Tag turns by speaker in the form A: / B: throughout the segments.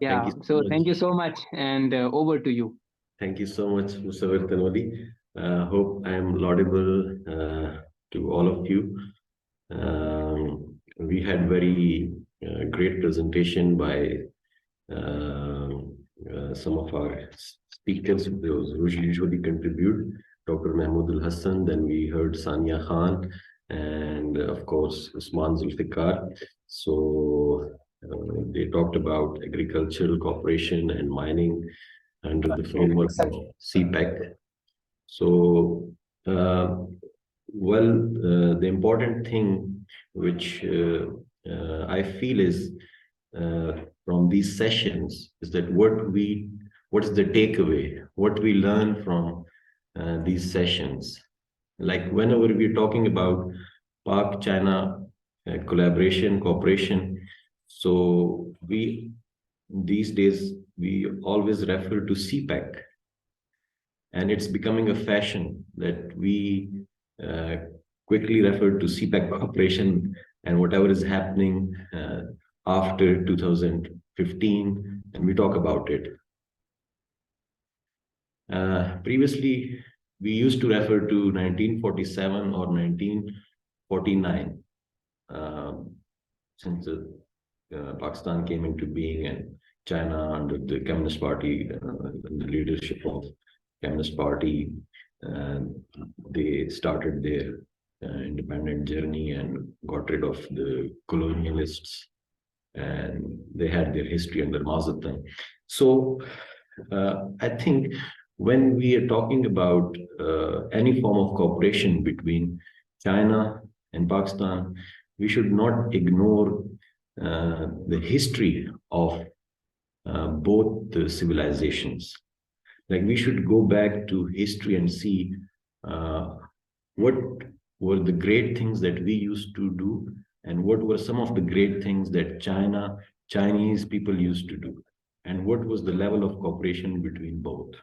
A: Thank
B: Yeah,
A: you so
B: so
A: much.
B: thank you so much, and over to you.
A: Thank you so much, Mr. Tanwali. Hope I am laudable to all of you. We had very great presentation by uh, some of our speakers who usually contribute. Dr. Mahmood Hassan, then we heard Sania Khan, and of course, Usman Zulfiqar. So they talked about agricultural cooperation and mining under the framework of CPEC. So, the important thing which I feel is from these sessions is that what is the takeaway, what we learn from these sessions. Like whenever we're talking about Pak-China collaboration, cooperation, so these days we always refer to CPEC, and it's becoming a fashion that we uh, quickly refer to CPEC cooperation and whatever is happening after 2015, and we talk about it. Previously, we used to refer to 1947 or 1949, since Pakistan came into being and China under the Communist Party, the leadership of Communist Party, they started their independent journey and got rid of the colonialists, and they had their history under Mazatlan. So I think when we are talking about any form of cooperation between China and Pakistan, we should not ignore the history of both the civilizations. Like we should go back to history and see what were the great things that we used to do and what were some of the great things that Chinese people used to do, and what was the level of cooperation between both.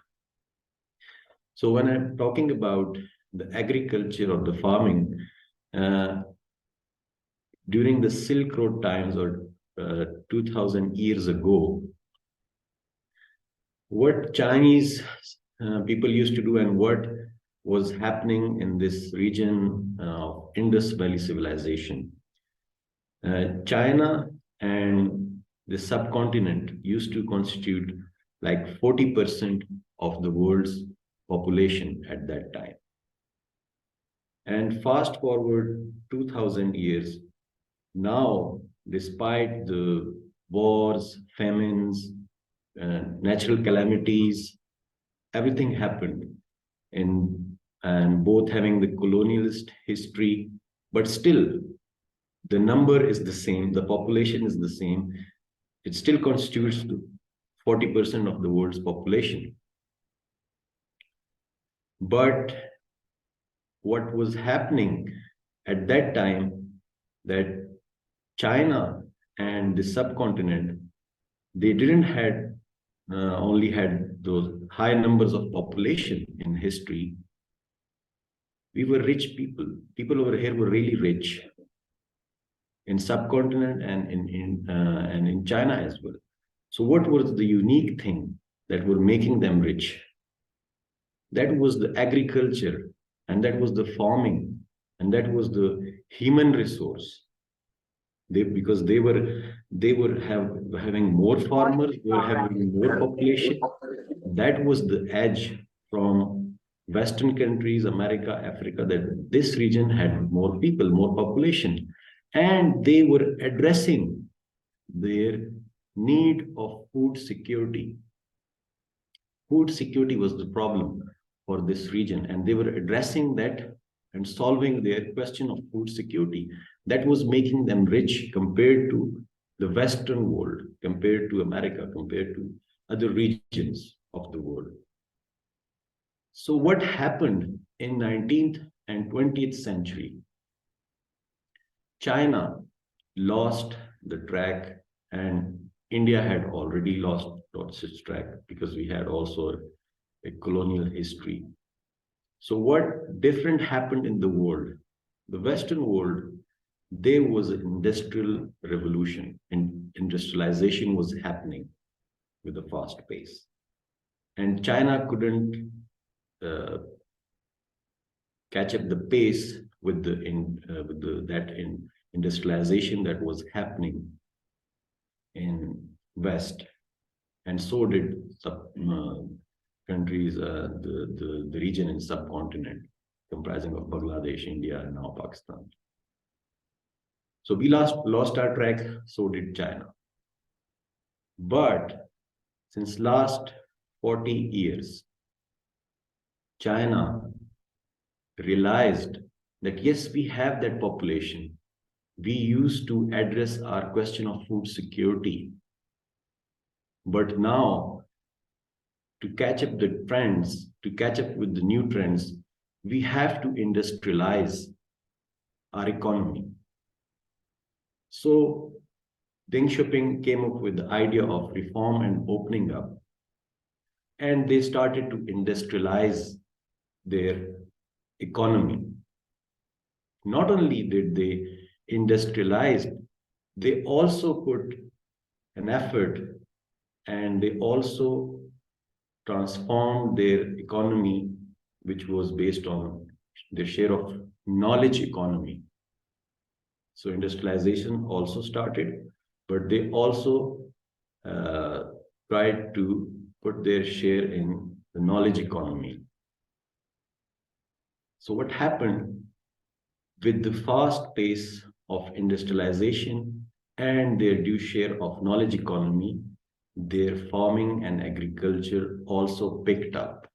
A: So when I'm talking about the agriculture or the farming, during the Silk Road times or 2000 years ago, what Chinese people used to do and what was happening in this region of Indus Valley civilization. China and the subcontinent used to constitute like 40% of the world's population at that time. And fast forward 2000 years, now, despite the wars, famines, natural calamities, everything happened and both having the colonialist history, but still the number is the same, the population is the same. It still constitutes 40% of the world's population. But what was happening at that time, that China and the subcontinent, they didn't had only had those high numbers of population in history. We were rich people. People over here were really rich in subcontinent and in China as well. So what was the unique thing that were making them rich? That was the agriculture, and that was the farming, and that was the human resource. Because they were having more farmers, they were having more population. That was the edge from Western countries, America, Africa, that this region had more people, more population, and they were addressing their need of food security. Food security was the problem for this region, and they were addressing that and solving their question of food security. That was making them rich compared to the Western world, compared to America, compared to other regions of the world. So what happened in 19th and 20th century? China lost the track, and India had already lost its track because we had also a colonial history. So what different happened in the world? The Western world, there was an industrial revolution and industrialization was happening. with a fast pace. And China couldn't catch up the pace with industrialization that was happening in West, and so did countries, the region in subcontinent comprising of Bangladesh, India, and now Pakistan. So we lost our track, so did China. But since last 40 years, China realized that yes, we have that population. We used to address our question of food security. But now, to catch up the trends, to catch up with the new trends, we have to industrialize our economy. So Deng Xiaoping came up with the idea of reform and opening up. And they started to industrialize their economy. Not only did they industrialize, they also put an effort and they also transformed their economy, which was based on their share of knowledge economy. So industrialization also started, but they also tried to put their share in the knowledge economy. So what happened with the fast pace of industrialization and their due share of knowledge economy, their farming and agriculture also picked up.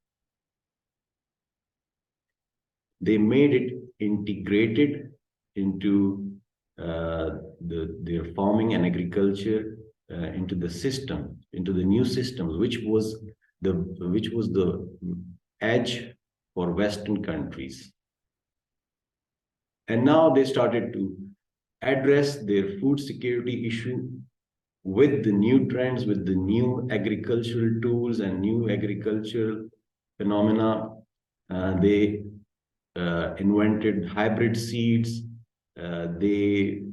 A: They made it integrated into their farming and agriculture into the system, into the new systems, which was the edge for Western countries. And now they started to address their food security issue with the new trends, with the new agricultural tools and new agricultural phenomena. They invented hybrid seeds. They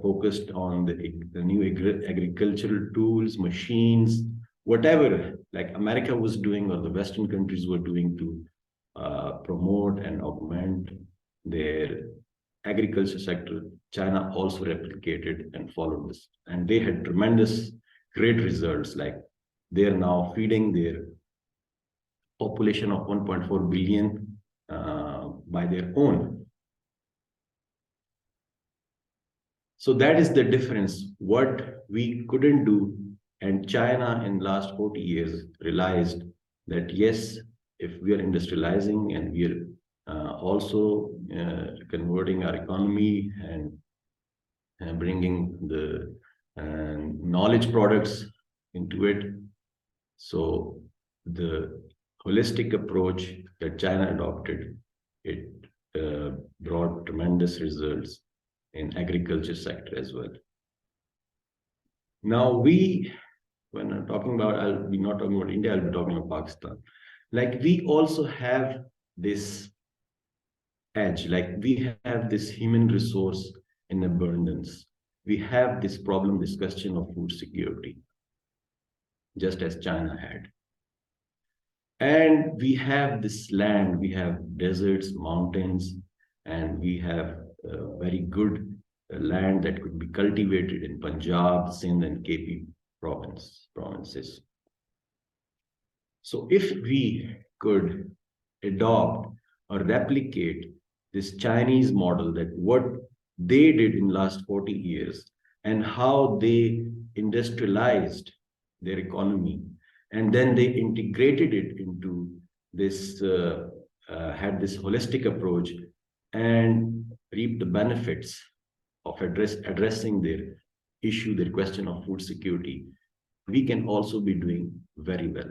A: focused on the new agricultural tools, machines, whatever like America was doing or the Western countries were doing to promote and augment their agriculture sector. China also replicated and followed this. And they had tremendous, great results. Like they are now feeding their population of 1.4 billion by their own. So that is the difference. What we couldn't do, and China in last 40 years realized that yes, if we are industrializing and we are also converting our economy and bringing the knowledge products into it. So the holistic approach that China adopted, it brought tremendous results in agriculture sector as well. Now when I'm talking about, I'll be not talking about India, I'll be talking about Pakistan. Like we also have this edge, like we have this human resource in abundance. We have this problem, this question of food security, just as China had. And we have this land, we have deserts, mountains, and we have very good land that could be cultivated in Punjab, Sindh, and KP provinces. So if we could adopt or replicate this Chinese model, that what they did in last 40 years and how they industrialized their economy, and then they integrated it into this, had this holistic approach and reaped the benefits of addressing their issue, their question of food security, we can also be doing very well.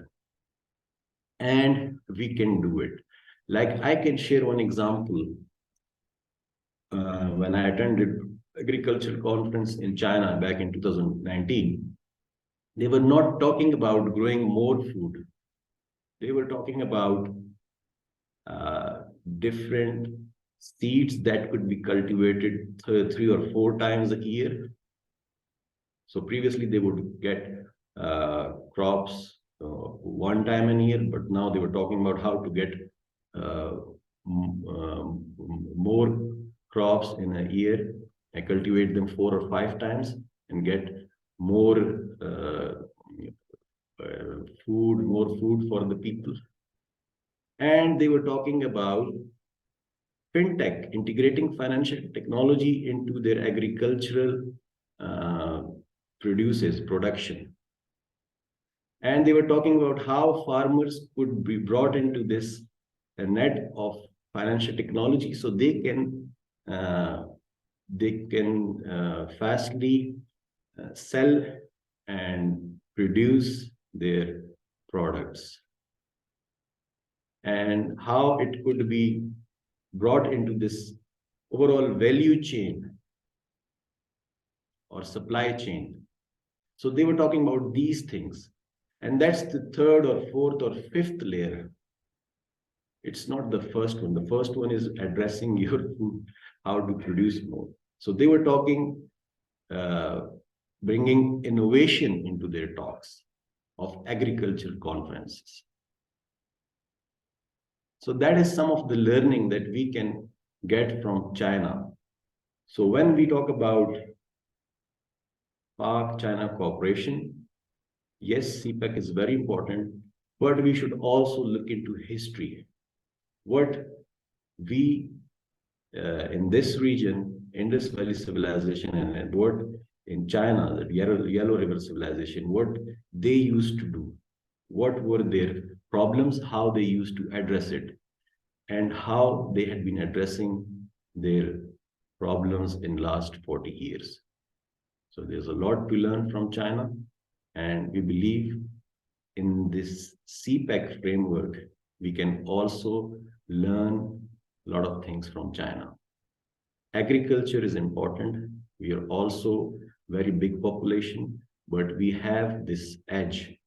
A: And we can do it. Like I can share one example. When I attended agricultural conference in China back in 2019, they were not talking about growing more food. They were talking about different seeds that could be cultivated 3 or 4 times a year. So previously they would get crops one time in a year, but now they were talking about how to get more crops in a year and cultivate them 4 or 5 times and get more more food for the people. And they were talking about fintech, integrating financial technology into their agricultural production. And they were talking about how farmers could be brought into this net of financial technology so they can fastly sell and produce their products, and how it could be brought into this overall value chain or supply chain. So they were talking about these things. And that's the third or fourth or fifth layer. It's not the first one. The first one is addressing your food, how to produce more. So they were talking, bringing innovation into their talks of agriculture conferences. So that is some of the learning that we can get from China. So when we talk about Pak-China cooperation, yes, CPEC is very important, but we should also look into history. What we in this region, Indus Valley Civilization, and what in China, the Yellow River Civilization, what they used to do, what were their problems, how they used to address it, and how they had been addressing their problems in last 40 years. So there's a lot to learn from China, and we believe in this CPEC framework, we can also learn a lot of things from China. Agriculture is important. We are also very big population, but we have this edge.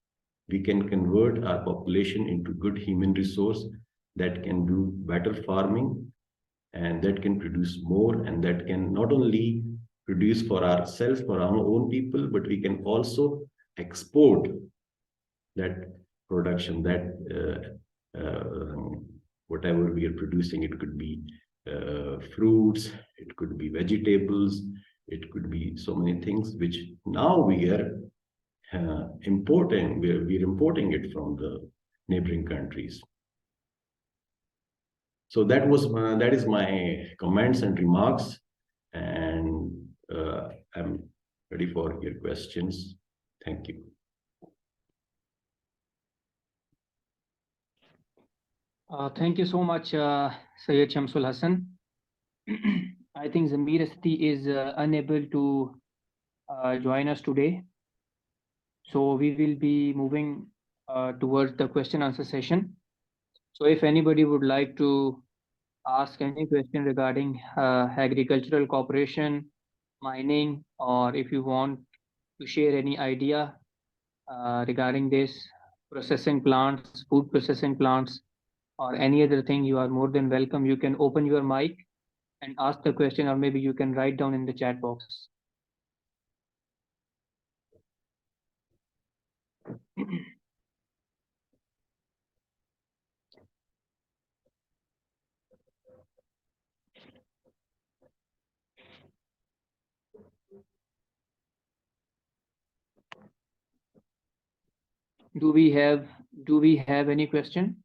A: We can convert our population into good human resource that can do better farming and that can produce more, and that can not only produce for ourselves, for our own people, but we can also export that production, that whatever we are producing. It could be fruits, it could be vegetables, it could be so many things which now we are importing. We're importing it from the neighboring countries. So that is my comments and remarks, and I'm ready for your questions. Thank you.
B: Thank you so much, Syed Shamsul Hassan. I think Zamir Assadi is unable to join us today. So we will be moving towards the question answer session. So if anybody would like to ask any question regarding agricultural cooperation, mining, or if you want to share any idea regarding this, processing plants, food processing plants, or any other thing, you are more than welcome. You can open your mic and ask the question, or maybe you can write down in the chat box. Do we have any question?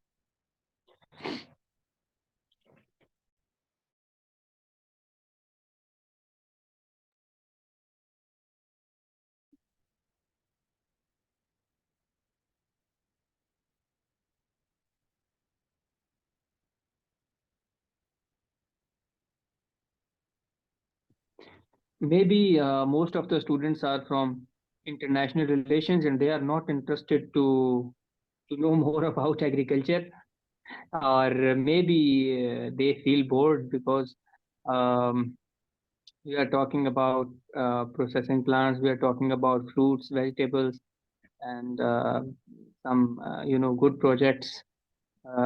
B: Maybe most of the students are from international relations and they are not interested to know more about agriculture, or maybe they feel bored because we are talking about processing plants, we are talking about fruits, vegetables, and some good projects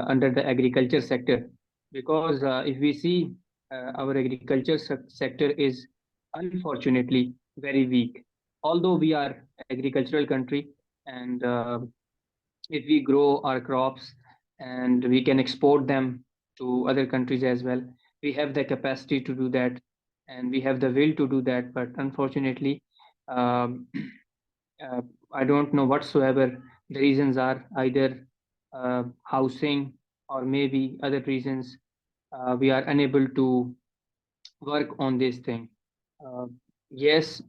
B: under the agriculture sector. Because if we see, our agriculture sector is unfortunately very weak. Although we are agricultural country And if we grow our crops and we can export them to other countries as well, we have the capacity to do that, and we have the will to do that. But unfortunately, um, uh, I don't know whatsoever the reasons are, either housing or maybe other reasons. We are unable to work on this thing. Uh, yes,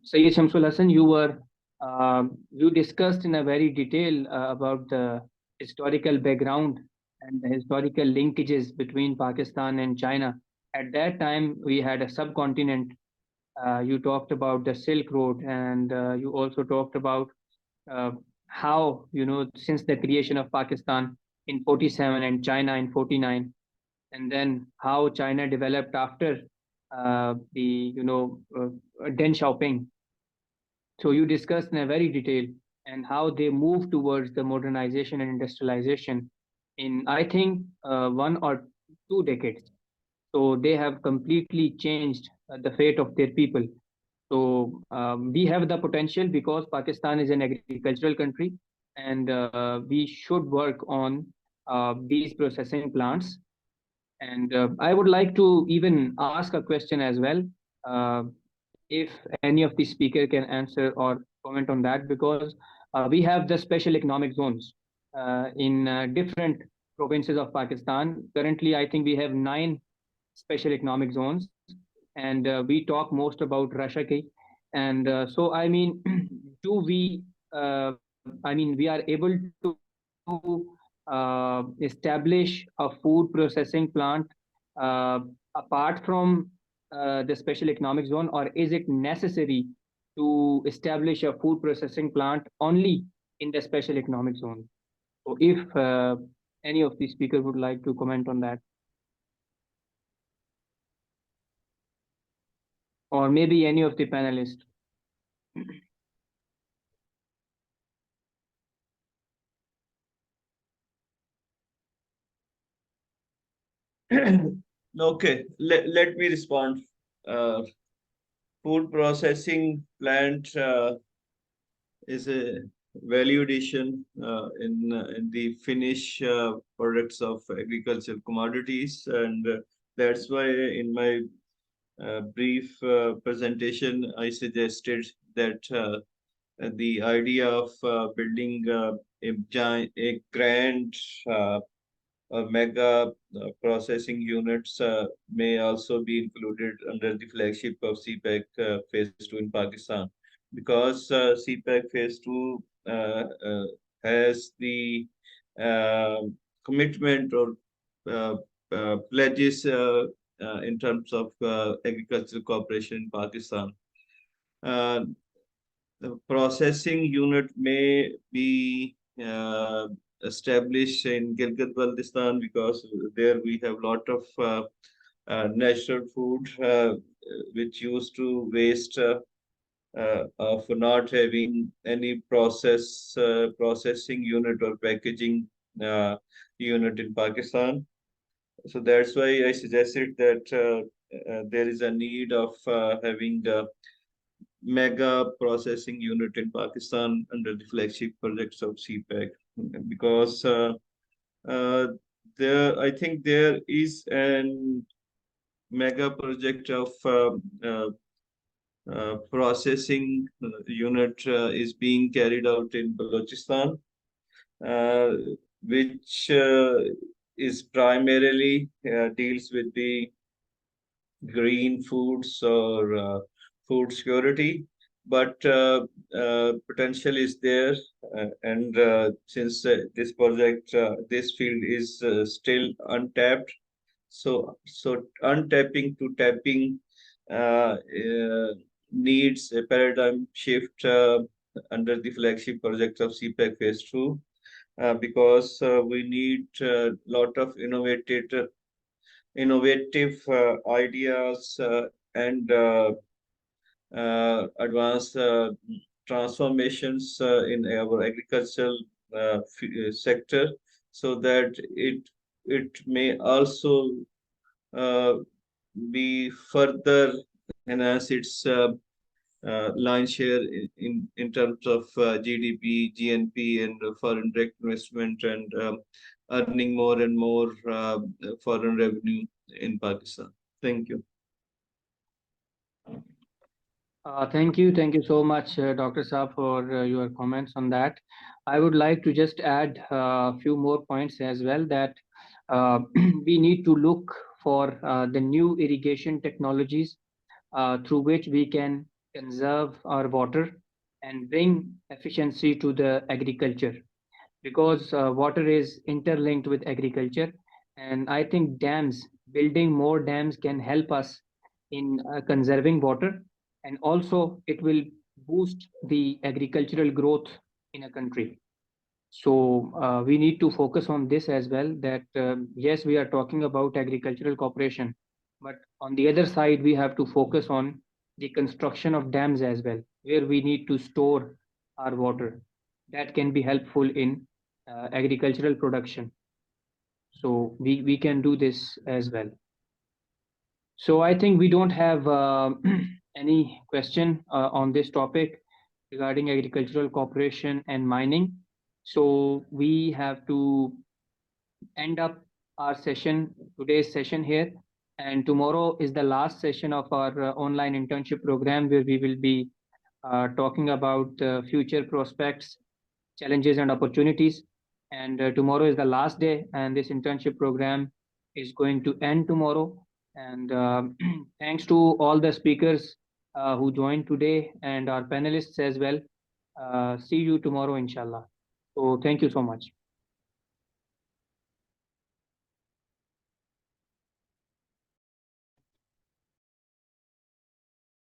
B: Sayyid Shamsul Hassan, you discussed in a very detail about the historical background and the historical linkages between Pakistan and China. At that time, we had a subcontinent. You talked about the Silk Road, and you also talked about uh, how, since the creation of Pakistan in 47 and China in 49, and then how China developed after Deng Xiaoping. So you discussed in a very detail and how they moved towards the modernization and industrialization in, I think, 1 or 2 decades. So they have completely changed the fate of their people. So we have the potential because Pakistan is an agricultural country, and we should work on these processing plants. And I would like to even ask a question as well. Uh, if any of the speaker can answer or comment on that, because we have the special economic zones in different provinces of Pakistan. Currently, I think we have 9 special economic zones, and we talk most about Russia. And so, I mean, do we? I mean, we are able to establish a food processing plant uh, apart from the special economic zone, or is it necessary to establish a food processing plant only in the special economic zone? So, if any of the speaker would like to comment on that, or maybe any of the panelists.
C: Okay, let me respond. Uh, Food processing plant is a value addition in the finish products of agricultural commodities, and that's why in my brief presentation I suggested that the idea of building a grand uh, mega processing units may also be included under the flagship of CPEC Phase 2 in Pakistan, because CPEC Phase 2 has the uh, commitment or uh, pledges in terms of agricultural cooperation in Pakistan. Uh, the processing unit may be established in Gilgit-Baltistan, because there we have a lot of natural food which used to waste of not having any processing unit or packaging unit in Pakistan. So that's why I suggested that there is a need of having mega processing unit in Pakistan under the flagship projects of CPEC, because uh, I think there is an mega project of processing unit is being carried out in Balochistan, uh, which is primarily deals with the green foods or food security, but potential is there, and since this project, this field is still untapped, so untapping to tapping needs a paradigm shift under the flagship project of CPEC Phase 2, because we need a lot of innovative ideas and advanced transformations in our agricultural sector, so that it may also uh, be further enhance its line share in terms of GDP, GNP, and foreign direct investment, and earning more and more foreign revenue in Pakistan. Thank you.
B: Thank you so much, Dr. Saab, for your comments on that. I would like to just add a few more points as well, that we need to look for the new irrigation technologies through which we can conserve our water and bring efficiency to the agriculture, because water is interlinked with agriculture. And I think building more dams can help us in conserving water, and also it will boost the agricultural growth in a country. So we need to focus on this as well, that yes, we are talking about agricultural cooperation, but on the other side, we have to focus on the construction of dams as well, where we need to store our water. That can be helpful in agricultural production. So we can do this as well. So I think we don't have any question on this topic regarding agricultural cooperation and mining. So we have to end up our session, today's session here. And tomorrow is the last session of our online internship program, where we will be talking about future prospects, challenges, and opportunities. And tomorrow is the last day, and this internship program is going to end tomorrow. And thanks to all the speakers who joined today and our panelists as well. See you tomorrow, inshallah. So thank you so much.